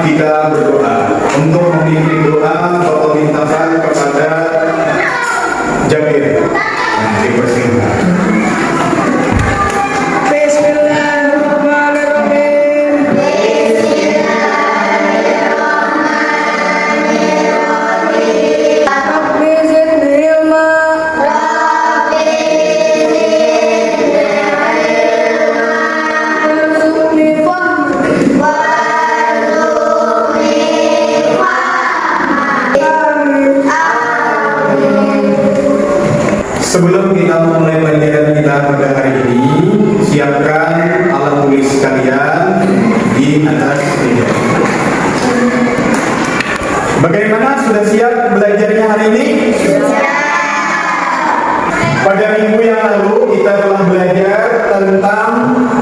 kita berdoa. Untuk memimpin doa, Bapak mintakan kepada Jabir. Dipersilahkan. Sebelum kita memulai pelajaran kita pada hari ini, siapkan alat tulis kalian di atas meja. Bagaimana, sudah siap belajarnya hari ini? Pada minggu yang lalu kita telah belajar tentang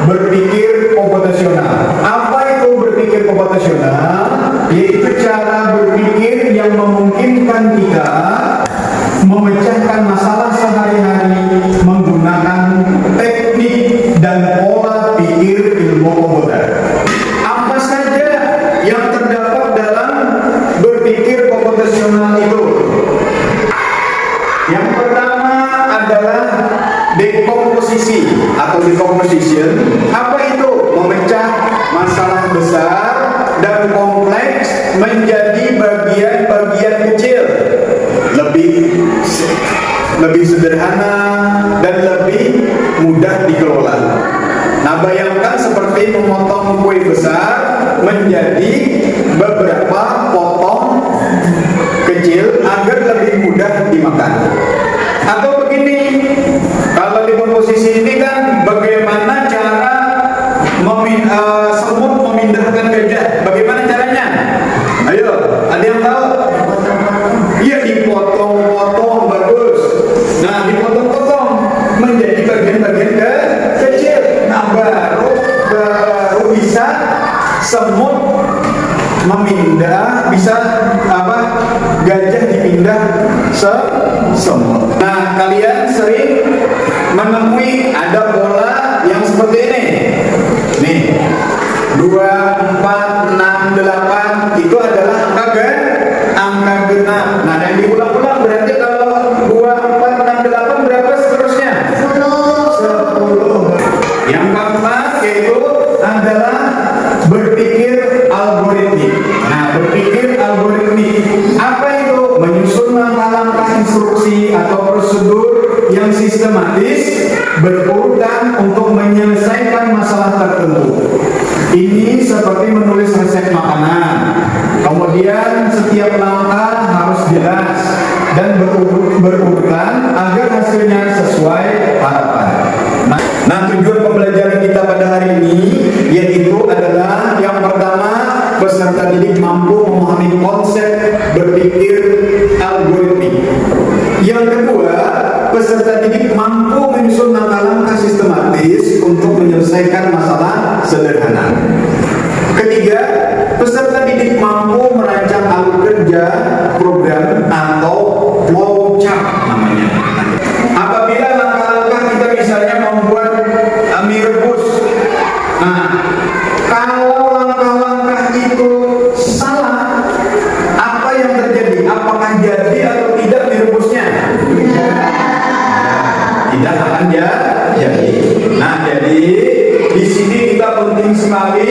berpikir komputasional. Apa itu berpikir komputasional? Yaitu cara berpikir yang memungkinkan kita memecahkan masalah sehari-hari menggunakan teknik dan pola pikir ilmu komputer. Apa saja yang terdapat dalam berpikir komputasional itu? Yang pertama adalah dekomposisi atau decomposition. Apa itu? Memecah masalah besar dan kompleks menjadi bagian-bagian kecil, lebih sederhana dan lebih mudah dikelola. Nah, bayangkan seperti memotong kue besar menjadi beberapa potong kecil agar lebih mudah dimakan. Atau begini, kalau di komposisi ini kan bagaimana cara semut memindahkan gajah? Bagaimana caranya? Ayo, ada yang tahu? Iya, dipotong-potong bagus. Nah, dipotong-potong menjadi bagian-bagian kecil. Nah, baru bisa semut memindah, bisa gajah dipindah semut. Nah, kalian sering menemui ada pola yang seperti ini. Nih, 2, 4, 6, 8 itu adalah angka genap. Nah, yang diulang-ulang berarti kalau 2, 4, 6, 8 berapa seterusnya? 10. Yang keempat yaitu adalah berpikir algoritmik. Nah, berpikir algoritmik apa itu? Menyusun langkah-langkah instruksi atau prosedur yang sistematis berurutan untuk menyelesaikan masalah tertentu. Ini seperti menulis resep makanan. Kemudian setiap langkah harus jelas dan berurutan agar hasilnya sesuai harapan. Nah, tujuan pembelajaran kita pada hari ini yaitu adalah yang pertama, peserta didik mampu memahami konsep berpikir algoritmik. Yang kedua, peserta didik mampu menyusun langkah-langkah sistematis untuk menyelesaikan masalah sederhana. Ketiga, peserta didik mampu merancang alur kerja program atau flowchart namanya. Apabila langkah-langkah kita misalnya membuat mie rebus, nah, kalau langkah-langkah itu salah, apa yang terjadi? Apakah jadi atau tidak mie rebusnya? Tidak akan jadi. Nah, jadi di sini kita penting sekali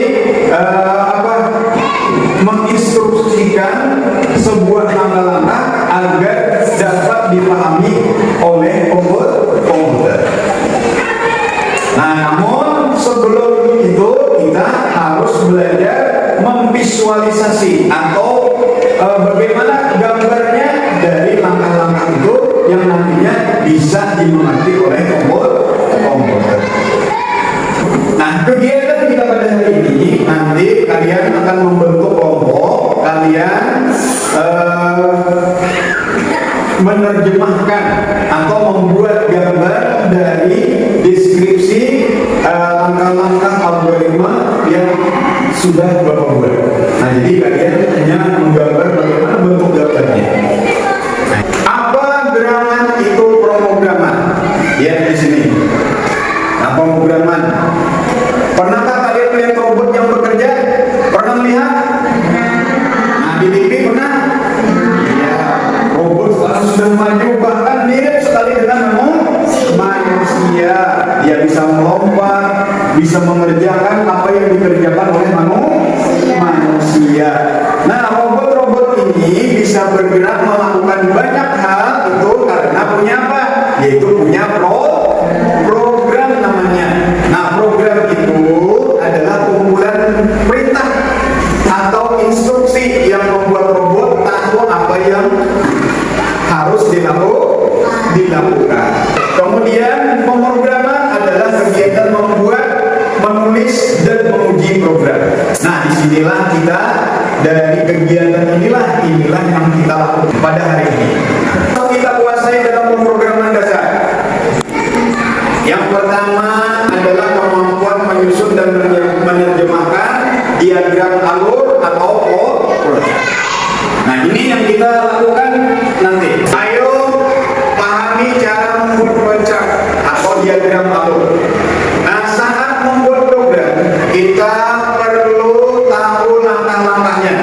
menginstruksikan sebuah langkah-langkah agar dapat dipahami oleh komputer. Nah, namun sebelum itu kita harus belajar memvisualisasi atau bagaimana gambarnya dari langkah-langkah itu yang nantinya bisa dimengerti oleh komputer. Nah, kegiatan kita pada hari ini, nanti kalian akan membentuk kelompok, kalian menerjemahkan atau membuat gambar dari deskripsi langkah-langkah algoritma yang sudah Bapak buat. Nah, jadi kalian hanya menggambar bagaimana bentuk gambarnya. Apa gerangan itu pemrograman? Ya, di sini. Nah, pemrograman. Pernahkah kalian melihat robot yang bekerja? Pernah melihat? Nah, di TV pernah? Ya, robot sekarang sudah maju, bahkan mirip sekali dengan manusia. Dia bisa melompat, bisa mengerjakan apa yang dikerjakan oleh manusia. Nah, robot-robot ini bisa bergerak melakukan banyak hal itu karena punya apa? Yaitu punya program namanya. Nah, program itu adalah kumpulan perintah atau instruksi yang membuat robot tahu apa yang harus dilakukan. Kemudian pemrograman adalah kegiatan membuat, menulis, dan menguji program. Nah, disinilah kita dari kegiatan inilah yang kita lakukan pada hari ini. Kita kuasai dalam pemrograman dasar. Yang pertama adalah kemampuan menyusun dan menerjemahkan diagram alur atau flowchart. Nah, ini yang kita lakukan nanti. Ayo pahami cara membuat flowchart atau diagram alur. Nah, saat membuat program, kita perlu tahu langkah-langkahnya.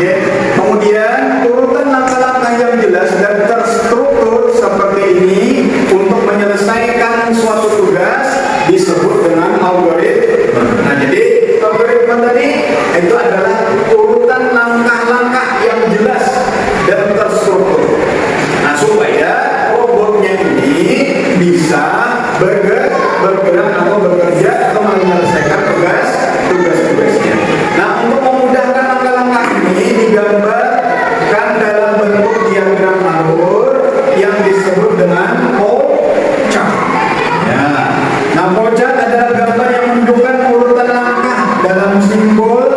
Ya. Kemudian urutan langkah-langkah yang jelas dan terstruktur seperti ini untuk menyelesaikan suatu tugas disebut dengan algoritma. Nah, jadi algoritma tadi itu adalah urutan langkah-langkah yang jelas dan terstruktur. Nah, supaya robotnya ini bisa bergerak atau bekerja atau menyelesaikan tugas-tugasnya. Nah, untuk memudahkan langkah-langkah ini digambarkan dalam bentuk diagram alur yang disebut dengan flowchart. Ya. Nah, flowchart adalah gambar yang menunjukkan urutan langkah dalam simbol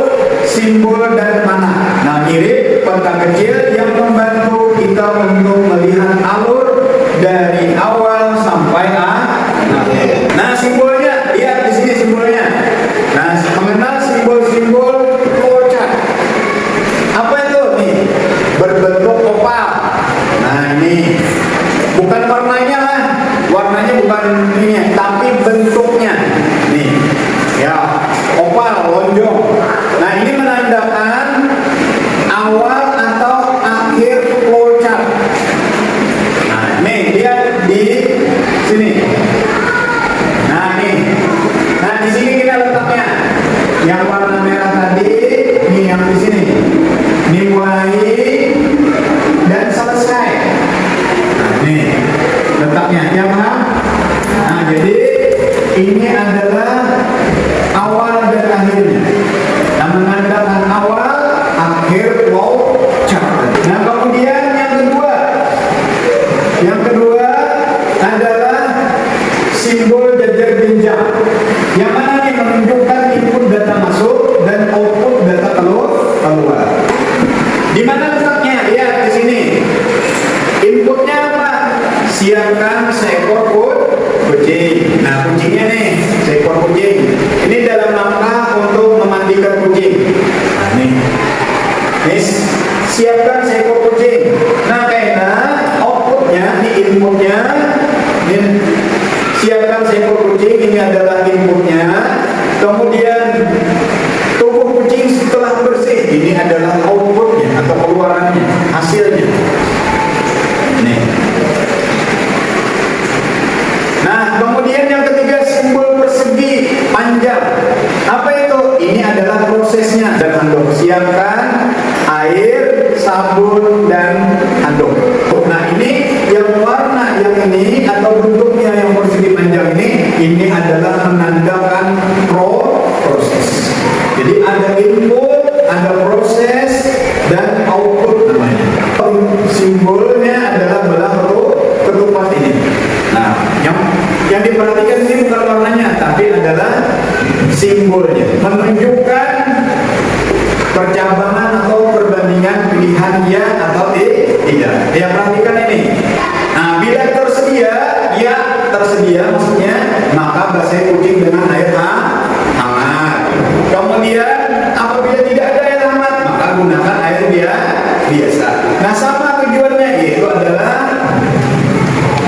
dan panah. Nah, mirip peta kecil yang membantu kita untuk melihat alur dari awal sampai akhir. Nah, simbolnya, lihat di sini simbolnya. Nah, mengenal simbol-simbol flowchart. Apa itu nih? Berbentuk oval. Nah, ini bukan warnanya lah. Warnanya bukan ini, tapi bentuknya. Nih. Ya, oval, lonjong. Nah, ini menandakan awal atau akhir flowchart. Nah, nih lihat di sini. Nah, nih. Nah, di sini kita letaknya. Yang warna merah tadi, ini yang di sini. Ini mulai dan selesai. Nah, nih letaknya. Ya, paham? Nah, jadi ini adalah awal dan akhirnya. Nah, menandakan awal, akhir flowchart. Nah, kemudian yang kedua adalah simbol jajar jenjang. Yang mana nih menunjukkan input data masuk dan output data keluar. Di mana letaknya? Lihat di sini. Inputnya apa? Siapkan seekor kucing. Nah, kucingnya nih, seekor kucing. Ini dalam rangka untuk memandikan kucing. Nah, nih siapkan seekor kucing. Nah, karena outputnya di inputnya, ini siapkan seekor kucing, ini adalah inputnya. Kemudian tubuh kucing setelah bersih, ini adalah outputnya atau keluarannya, hasilnya. Nih. Nah, kemudian yang ketiga simbol persegi panjang. Apa itu? Ini adalah prosesnya dan handuk. Siapkan air, sabun, dan handuk. Nah, ini yang warna yang ini atau bentuknya yang persegi panjang ini adalah menandakan proses. Jadi ada input, ada proses, dan output namanya. Simbolnya adalah belah ketupat ini. Nah, yang diperhatikan ini bukan warnanya, tapi adalah simbolnya, menunjukkan percabangan atau perbandingan pilihan ya atau tidak. Ya, perhatikan ini. Nah, bila tersedia maksudnya, maka basahi kucing dengan air hangat. Kemudian apabila tidak ada air hangat, maka gunakan air biasa. Nah, sama tujuannya, yaitu adalah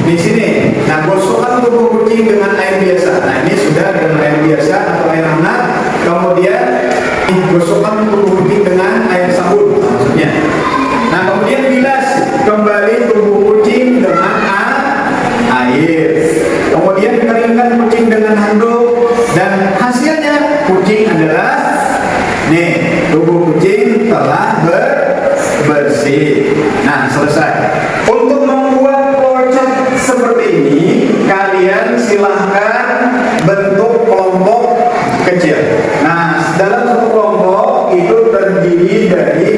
di sini. Nah, gosokkan tubuh kucing dengan air biasa. Nah, ini sudah dengan air biasa atau air hangat. Kemudian gosokkan tubuh kucing dengan tubuh kucing telah bersih. Nah, selesai. Untuk membuat flowchart seperti ini, kalian silahkan bentuk kelompok kecil. Nah, dalam satu kelompok itu terdiri dari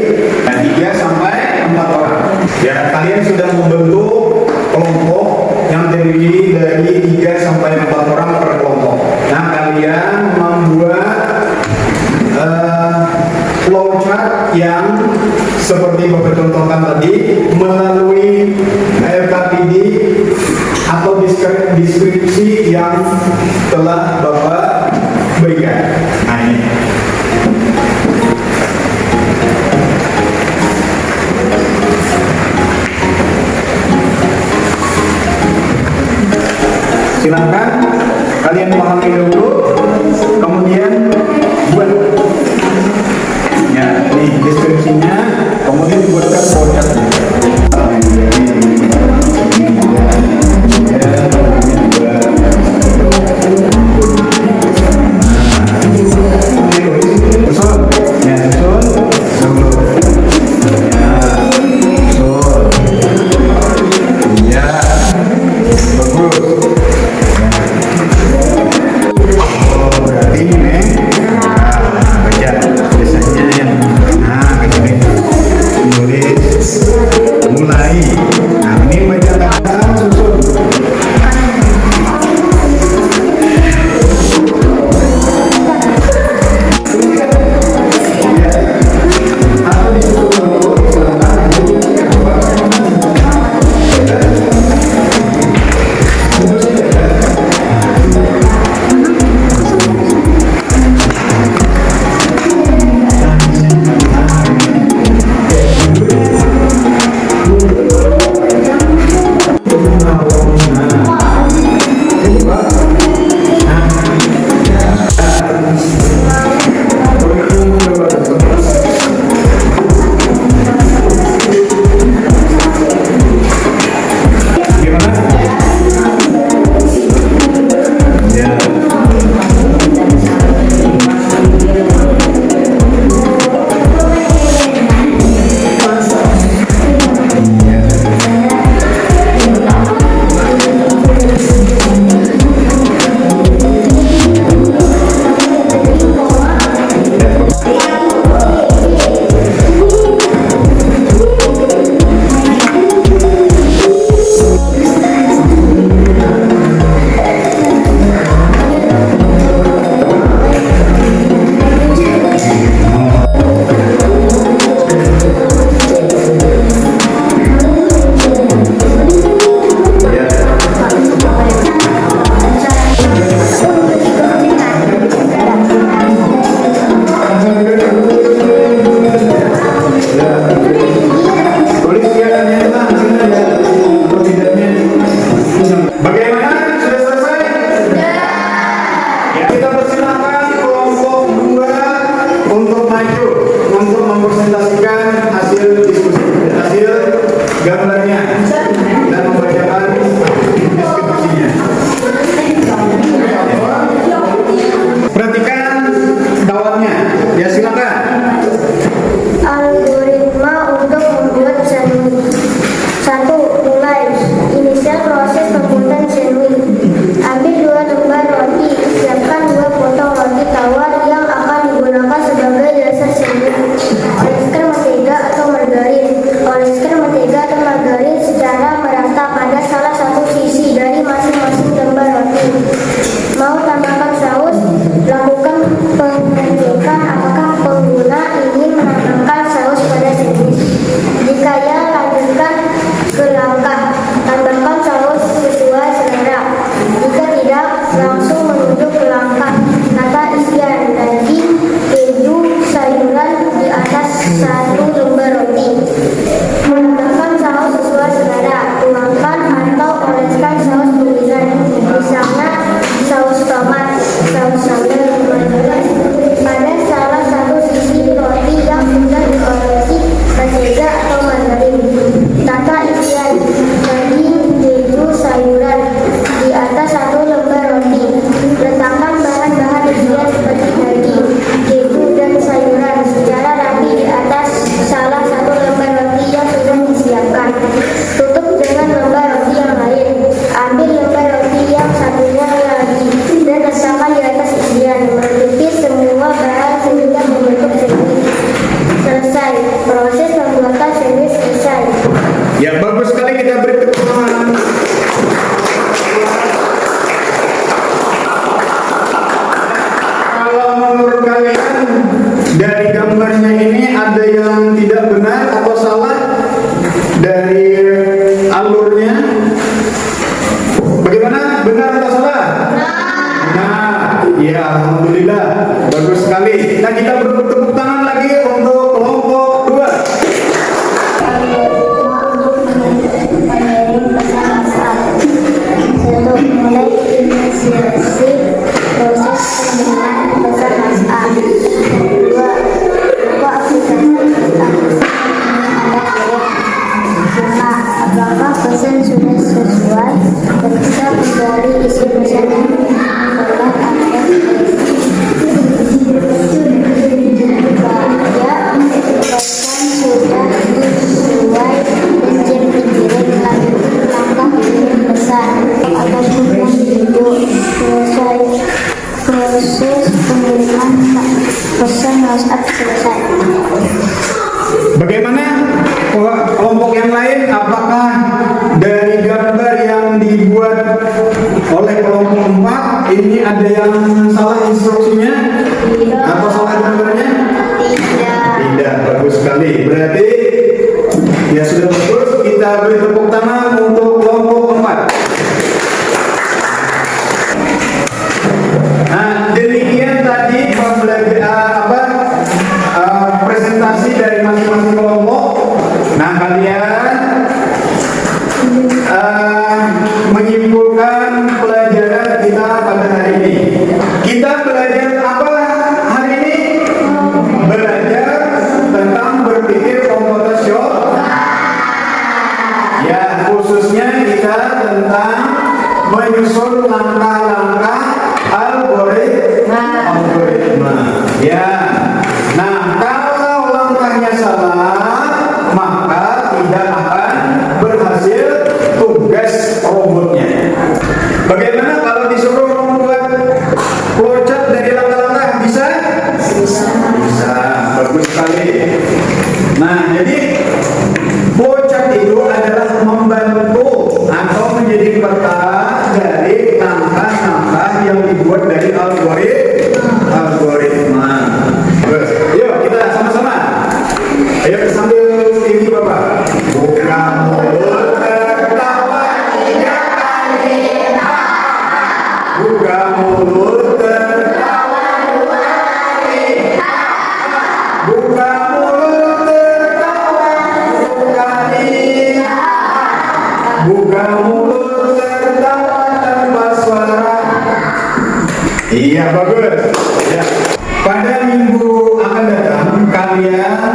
3 sampai 4 orang. Ya, kalian sudah membentuk kelompok yang terdiri dari 3 sampai 4 orang per kelompok. Nah, kalian membuat flowchart yang seperti Bapak contohkan tadi melalui RKPD atau deskripsi yang telah Bapak berikan. Nah, ini. Silakan kalian pahami dulu, kemudian buat ya ini deskripsinya, kemudian buatkan flowchart. Tawar yang akan digunakan sebagai dasar sandwich. Oleskan masih dari gambarnya ini ada yang tidak benar atau salah dari alurnya? Bagaimana? Benar atau salah? Nah, ya alhamdulillah, bagus sekali. Nah, kita bertepuk tangan lagi untuk kelompok 2. Untuk mulai inisiasi proses pengiriman pesan Mas A. 2. Buka aplikasi pesan Anda kirim. 5. Apakah pesan sudah sesuai? Ketika kembali isi pesan yang telah Anda kirim. Pesan sudah sesuai dan jam dikirim. Lanjut langkah kirim pesan. Ataupun yang hidup selesai proses pengiriman pesan WhatsApp selesai. Bagaimana kelompok yang lain? Apakah dari gambar yang dibuat oleh kelompok 4 ini ada yang salah instruksinya? Atau salah gambarnya? Tidak, bagus sekali. Berarti ya sudah bagus. Kita beri tepuk tangan untuk kelompok 4. Nah, demikian tadi presentasi dari masing-masing kelompok. Nah, kalian menyimpulkan pelajaran kita pada hari ini. Kita belajar apa hari ini? Belajar tentang berpikir komputasional. Ya, khususnya kita tentang menyusun langkah-langkah algoritma. Ya. Nah, kalau langkahnya salah, maka tidak akan berhasil tugas robotnya. Bagaimana kalau disuruh membuat flowchart dari langkah-langkah? Bisa? Bisa. Bagus sekali. Nah, jadi flowchart itu adalah membantu atau menjadi peta dari langkah-langkah yang dibuat dari algoritma. Yuk kita sama-sama. Ayo sambil ini Bapak. Buka mulut tertawa 3 kali. Buka mulut tertawa 2 kali. Buka mulut tertawa 2 kali. Buka mulut tertawa tanpa suara. Iya, bagus. Ya. Pada minggu akan datang kalian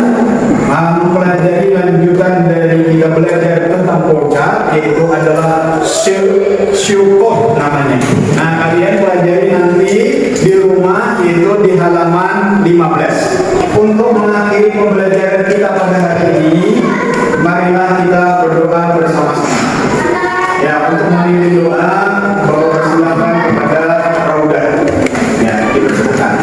mempelajari lanjutan dari kita belajar tentang flowchart, yaitu adalah syukoh namanya. Nah, kalian pelajari nanti di rumah, yaitu di halaman 15. Untuk mengakhiri pembelajaran kita pada hari ini, marilah kita berdoa bersama-sama. Ya, untuk mengirim doa, Bapak persilakan kepada Raudah. Ya, dipersilakan.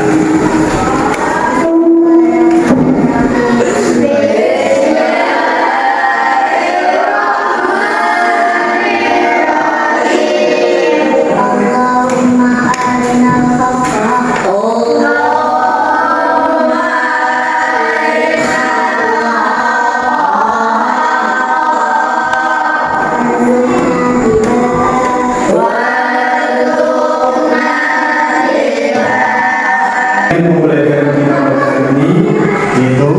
Pembelajaran kita pada hari ini yaitu